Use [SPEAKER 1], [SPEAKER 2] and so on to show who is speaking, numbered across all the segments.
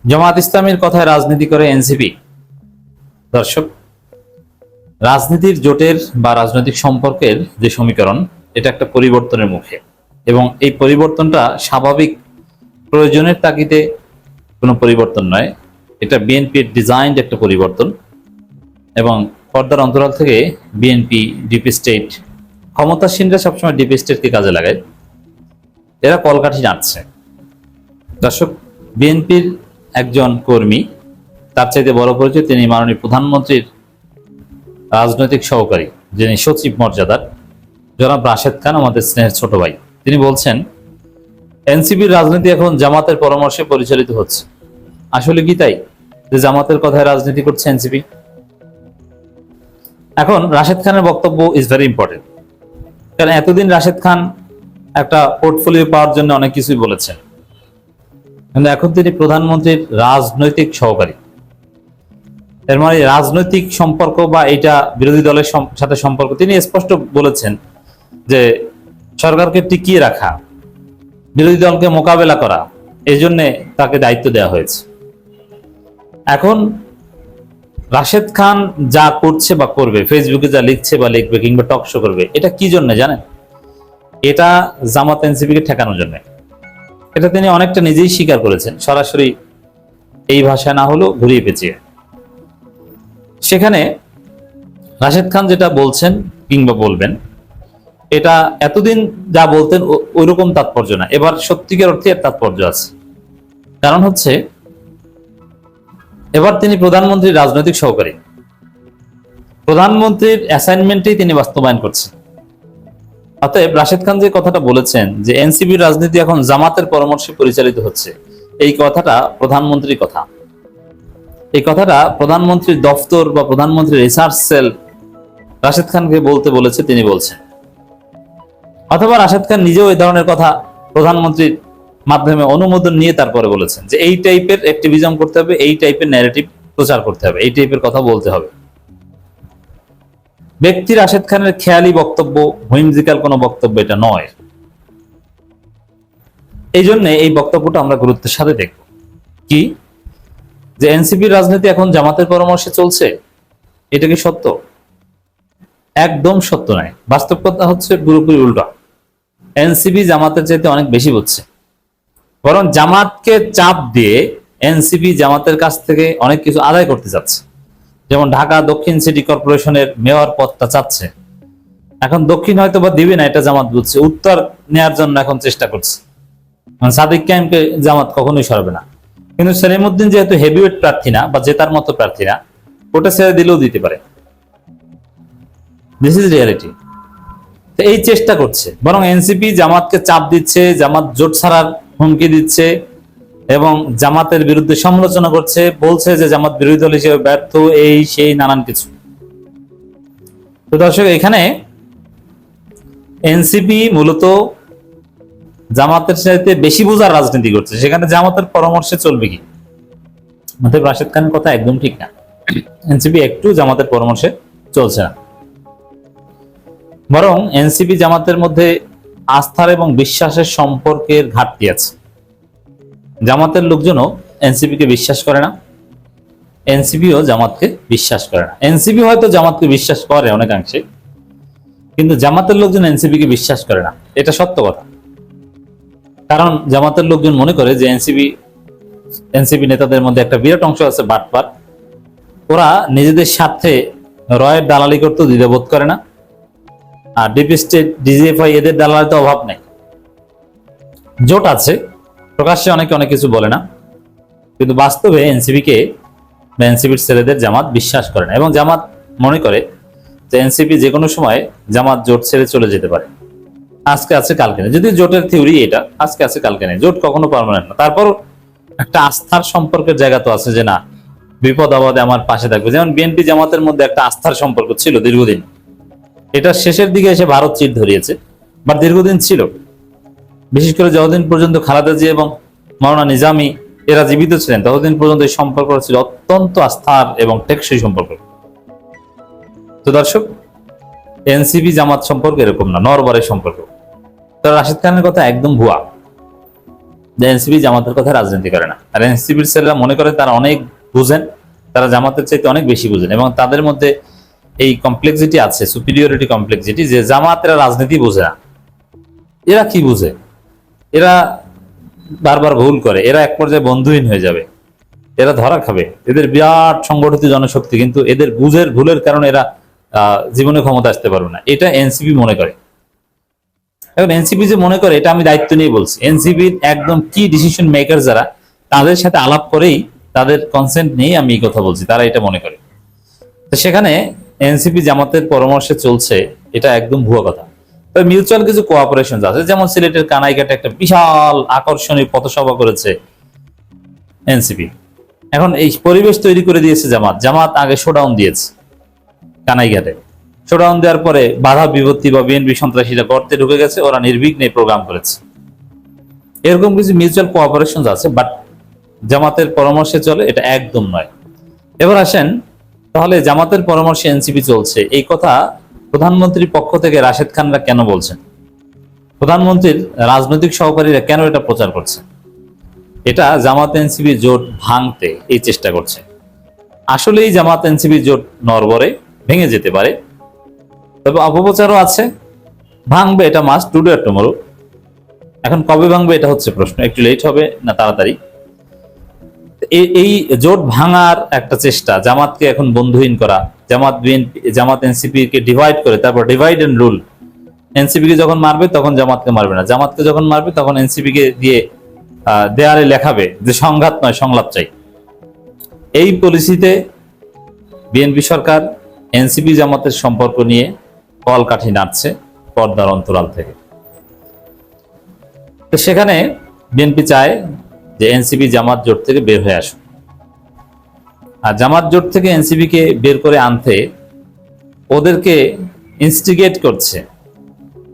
[SPEAKER 1] জামাত ইসলামীর কথায় রাজনীতি করে এনসিপি। দর্শক, রাজনীতির জোটের বা রাজনৈতিক সম্পর্কের যে সমীকরণ, এটা একটা পরিবর্তনের মুখে, এবং এই পরিবর্তনটা স্বাভাবিক প্রয়োজনের তাগিদে কোনো পরিবর্তন নয়। এটা বিএনপির ডিজাইনড একটা পরিবর্তন, এবং পর্দার অন্তরাল থেকে বিএনপি, ডিপি স্টেট, ক্ষমতাসীনরা সবসময় ডিপি স্টেটকে কাজে লাগায়। এরা কলকাঠি নাড়ছে। দর্শক, বিএনপির একজন কর্মী, তার চাইতে বড় পরিচয়, তিনি মাননীয় প্রধানমন্ত্রীর রাজনৈতিক সহকারী, যিনি সচিব মর্যাদার, জনাব রাশেদ খান, আমাদের স্নেহের ছোট ভাই। তিনি বলছেন, এনসিপির রাজনীতি এখন জামাতের পরামর্শে পরিচালিত হচ্ছে। আসলে কি তাই, যে জামাতের কথায় রাজনীতি করছে এনসিপি? এখন রাশেদ খানের বক্তব্য ইজ ভেরি ইম্পর্টেন্ট, কারণ এতদিন রাশেদ খান একটা পোর্টফোলিও পাওয়ার জন্য অনেক কিছুই বলেছেন, কিন্তু এখন তিনি প্রধানমন্ত্রীর রাজনৈতিক সহকারী। এর মানে রাজনৈতিক সম্পর্ক বা এটা বিরোধী দলের সাথে সম্পর্ক, তিনি স্পষ্ট বলেছেন যে সরকারকে টিকিয়ে রাখা, বিরোধী দলকে মোকাবেলা করা, এই জন্য তাকে দায়িত্ব দেওয়া হয়েছে। এখন রাশেদ খান যা করছে বা করবে, ফেসবুকে যা লিখছে বা লিখবে, কিংবা টক শো করবে, এটা কি জন্য জানেন? এটা জামাত এনসিপিকে ঠেকানোর জন্য। এটা তিনি অনেকটা নিজেই স্বীকার করেছেন, সরাসরি এই ভাষা না হলেও ঘুরিয়ে পেঁচিয়ে। সেখানে রাশেদ খান যেটা বলছেন কিংবা বলবেন, এটা এতদিন যা বলতেন ওইরকম তাৎপর্য না, এবার সত্যিকার অর্থে এর তাৎপর্য আছে। কারণ হচ্ছে, এবার তিনি প্রধানমন্ত্রীর রাজনৈতিক সহকারী, প্রধানমন্ত্রীর অ্যাসাইনমেন্টেই তিনি বাস্তবায়ন করছেন। অতএব রাশেদ খান যে কথাটা বলেছেন যে এনসিপির রাজনীতি এখন জামাতের পরামর্শে পরিচালিত হচ্ছে, এই কথাটা প্রধানমন্ত্রীর কথা। এই কথাটা প্রধানমন্ত্রীর দফতর বা প্রধানমন্ত্রীর রিসার্চ সেল রাশেদ খানকে বলতে বলেছে, তিনি বলছেন। অথবা রাশেদ খান নিজেও এই ধরনের কথা প্রধানমন্ত্রীর মাধ্যমে অনুমোদন নিয়ে তারপরে বলেছেন যে এই টাইপের অ্যাক্টিভিজম করতে হবে, এই টাইপের ন্যারেটিভ প্রচার করতে হবে, এই টাইপের কথা বলতে হবে। ব্যক্তি রাশেদ খানের খেয়ালি বক্তব্য, হুইমজিক্যাল কোনো বক্তব্য এটা নয়। এই জন্য এই বক্তব্যটা আমরা গুরুত্বের সাথে দেখব। কি, যে এনসিপির রাজনীতি এখন জামাতের পরামর্শে চলছে, এটা কি সত্য? একদম সত্য নয়। বাস্তব কথা হচ্ছে পুরোপুরি উল্টা। এনসিপি জামাতের চাইতে অনেক বেশি বুঝছে, বরং জামাতকে চাপ দিয়ে এনসিপি জামাতের কাছ থেকে অনেক কিছু আদায় করতে চাচ্ছে। যেমন ঢাকা দক্ষিণ সিটি কর্পোরেশনের মেয়র পদটা চাচ্ছে, এখন দক্ষিণ হয়তো বা দিবে না, এটা জামাত বুঝছে, উত্তর নেয়ার জন্য এখন চেষ্টা করছে। সাদিক কায়েমকে জামাত কখনোই সরবে না, কিন্তু সেলিমউদ্দিন যেহেতু হেভিওয়েট প্রার্থী না বা জেতার মতো প্রার্থী না, ওটা ছেড়ে দিলেও দিতে পারে। This is reality. তো এই চেষ্টা করছে, বরং এনসিপি জামাতকে চাপ দিচ্ছে, জামাত জোট ছাড়ার হুমকি দিচ্ছে, এবং জামাতের বিরুদ্ধে সমালোচনা করছে, বলছে যে জামাত বিরোধী দল হিসেবে ব্যর্থ, এই সেই নানান কিছু। তো দর্শক, এখানে এনসিপি মূলত জামাতের চাইতে বেশি বোঝার রাজনীতি করছে, সেখানে জামাতের পরামর্শে চলবে কি? অতএব রাশেদ খানের কথা একদম ঠিক না। এনসিপি একটু জামাতের পরামর্শে চলছে না, বরং এনসিপি জামাতের মধ্যে আস্থার এবং বিশ্বাসের সম্পর্কের ঘাটতি আছে। জামাতের লোকজনও এনসিপিকে বিশ্বাস করে না, এনসিপিও জামাতকে বিশ্বাস করে না। এনসিপি হয়তো জামাতকে বিশ্বাস করে অনেকাংশে, কিন্তু জামাতের লোকজন এনসিপিকে বিশ্বাস করে না, এটা সত্য কথা। কারণ জামাতের লোকজন মনে করে যে এনসিপি নেতাদের মধ্যে একটা বিরাট অংশ আছে বাটপার, ওরা নিজেদের স্বার্থে রয়ের দালালি করতে দ্বিধাবোধ করে না, আর ডিপি স্টেট, ডিজিএফআই, এদের দালালিতে অভাব নেই। জোট আছে, প্রকাশ্যে অনেকে অনেক কিছু বলে না, কিন্তু বাস্তবে এনসিপিকে বা এনসিপির ছেলেদের জামাত বিশ্বাস করে না, এবং জামাত মনে করে যে এনসিপি যে কোনো সময় জামাত জোট ছেড়ে চলে যেতে পারে। আজকে আছে কালকে নেই, যদি জোটের থিওরি এটা, আজকে আছে কালকে নেই, জোট কখনো পার্মানেন্ট না। তারপর একটা আস্থার সম্পর্কের জায়গা তো আছে, যে না, বিপদ আপদে আমার পাশে থাকবে। যেমন বিএনপি জামাতের মধ্যে একটা আস্থার সম্পর্ক ছিল দীর্ঘদিন, এটা শেষের দিকে এসে ভারত চির ধরিয়েছে, বা দীর্ঘদিন ছিল। বিশেষ করে যতদিন পর্যন্ত খালেদা জিয়া এবং মাওলানা নিজামী এরা জীবিত ছিলেন, ততদিন পর্যন্ত এই সম্পর্ক ছিল অত্যন্ত আস্থার এবং টেকসই সম্পর্ক। তো দর্শক, এনসিপি জামাত সম্পর্ক এরকম না, নরবরের সম্পর্ক। তো রাশেদ খানের কথা একদম ভুয়া। যে এনসিপি জামাতের কথা রাজনীতি করে না, আর এনসিপির ছেলেরা মনে করে তারা অনেক বুঝেন, তারা জামাতের চাইতে অনেক বেশি বুঝেন, এবং তাদের মধ্যে এই কমপ্লেক্সিটি আছে, সুপিরিয়রিটি কমপ্লেক্সিটি, যে জামাতেরা রাজনীতি বোঝে না। এরা কি বুঝে? এরা বারবার ভুল করে, এরা এক পর্যায়ে বন্ধুহীন হয়ে যাবে, এরা ধরা খাবে, এদের বিরাট সংগঠিত জনশক্তি, কিন্তু এদের ভুলের কারণে এরা জীবনে ক্ষমতা আসতে পারবে না, এটা এনসিপি মনে করে। এখন এনসিপি যে মনে করে, এটা আমি দায়িত্ব নিয়ে বলছি, এনসিপির একদম কি ডিসিশন মেকার যারা, তাদের সাথে আলাপ করেই, তাদের কনসেন্ট নিয়েই আমি এই কথা বলছি, তারা এটা মনে করে। তো সেখানে এনসিপি জামাতের পরামর্শে চলছে, এটা একদম ভুয়া কথা। তবে মিউচুয়াল কিছু কোঅপারেশন আছে, যেমন সিলেটের কানাইঘাটে একটা বিশাল আকর্ষণীয় পথসভা করেছে এনসিপি। এখন এই পরিবেশ তৈরি করে দিয়েছে জামাত আগে শোডাউন দিয়েছে কানাইঘাটে। শোডাউন দেওয়ার পরে বাধা বিপত্তি বা বিএনপি সন্ত্রাসীরা গর্তে ঢুকে গেছে, ওরা নির্বিঘ্নে প্রোগ্রাম করেছে। এরকম কিছু মিউচুয়াল কোঅপারেশন আছে, বাট জামাতের পরামর্শে চলে, এটা একদম নয়। এবার আসেন, তাহলে জামাতের পরামর্শে এনসিপি চলছে, এই কথা প্রধানমন্ত্রীর পক্ষ থেকে রাশেদ খানরা কেন বলছেন? প্রধানমন্ত্রীর রাজনৈতিক সহকারীরা কেন এটা প্রচার করছে? এটা জামাত এনসিপি জোট ভাঙতে এই চেষ্টা করছে। আসলেই জামাত এনসিপি জোট নড়বড়ে, ভেঙে যেতে পারে, তবে অপপ্রচারও আছে। ভাঙবে, এটা মাস্ট, টুডে আর টুমরো। এখন কবে ভাঙবে এটা হচ্ছে প্রশ্ন, একটু লেট হবে না তাড়াতাড়ি। এই জোট ভাঙার একটা চেষ্টা, জামাতকে এখন বন্ধুহীন করা, জামাত এনসিপি কে ডিভাইড করে, তারপর ডিভাইড এন্ড রুল। এনসিপি কে যখন মারবে তখন জামাতকে মারবে না, জামাতকে যখন মারবে তখন এনসিপি কে দিয়ে দেয়ালে লেখাবে যে সংঘাত নয়, সংলাপ চাই। এই পলিসিতে বিএনপি সরকার এনসিপি জামাতের সম্পর্ক নিয়ে কলকাঠি নাড়ছে পর্দার অন্তরাল থেকে। তো সেখানে বিএনপি চায় যে এনসিপি জামাত জোট থেকে বের হয়ে আসুক, আর জামাত জোট থেকে এনসিপি কে বের করে আনতে ওদেরকে ইনস্টিগেট করছে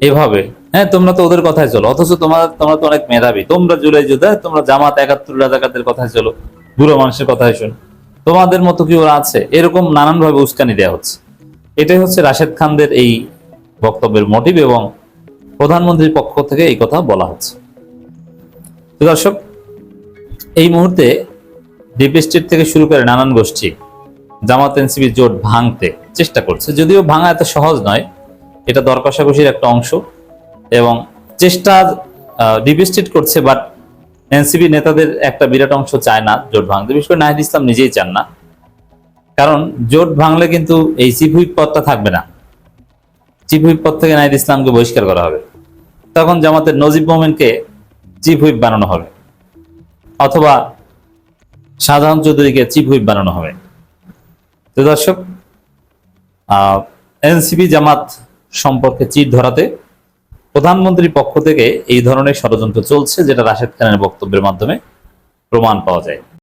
[SPEAKER 1] এভাবে, হ্যাঁ তোমরা তো ওদের কথায় চলো, অথচ তোমরা তো অনেক মেধাবী, তোমরা জুলাই যোদ্ধা, তোমরা জামাত ৭১ রাজাকারদের কথায় চলো, বুড়ো মানুষের কথায় শোনো, তোমাদের মতো কি ওরা আছে? এরকম নানান ভাবে উস্কানি দেওয়া হচ্ছে। এটাই হচ্ছে রাশেদ খানদের এই বক্তব্যের মোটিভ, এবং প্রধানমন্ত্রীর পক্ষ থেকে এই কথা বলা হচ্ছে। তো দর্শক, এই মুহূর্তে ডিপ স্টেট থেকে শুরু করে নানান গোষ্ঠী জামাত এনসিপি জোট ভাঙতে চেষ্টা করছে, যদিও ভাঙা এত সহজ নয়, এটা দর কষাকষির একটা অংশ, এবং চেষ্টা ডিপ স্টেট করছে, বাট এনসিপি নেতাদের একটা বিরাট অংশ চায় না জোট ভাঙতে, বিশেষ করে নাহিদ ইসলাম নিজেই চান না। কারণ জোট ভাঙলে কিন্তু এই চিফ হুইপ পদটা থাকবে না, চিফ হুইপ পদ থেকে নাহিদ ইসলামকে বহিষ্কার করা হবে, তখন জামাতের নজিব মোমেনকে চিফ হুইপ বানানো হবে, অথবা শাহজাহান চৌধুরীকে চিফ হুইপ বানানো হবে। তো দর্শক, এনসিপি জামাত সম্পর্কে চির ধরাতে প্রধানমন্ত্রীর পক্ষ থেকে এই ধরনের ষড়যন্ত্র চলছে, যেটা রাশেদ খানের বক্তব্যের মাধ্যমে প্রমাণ পাওয়া যায়।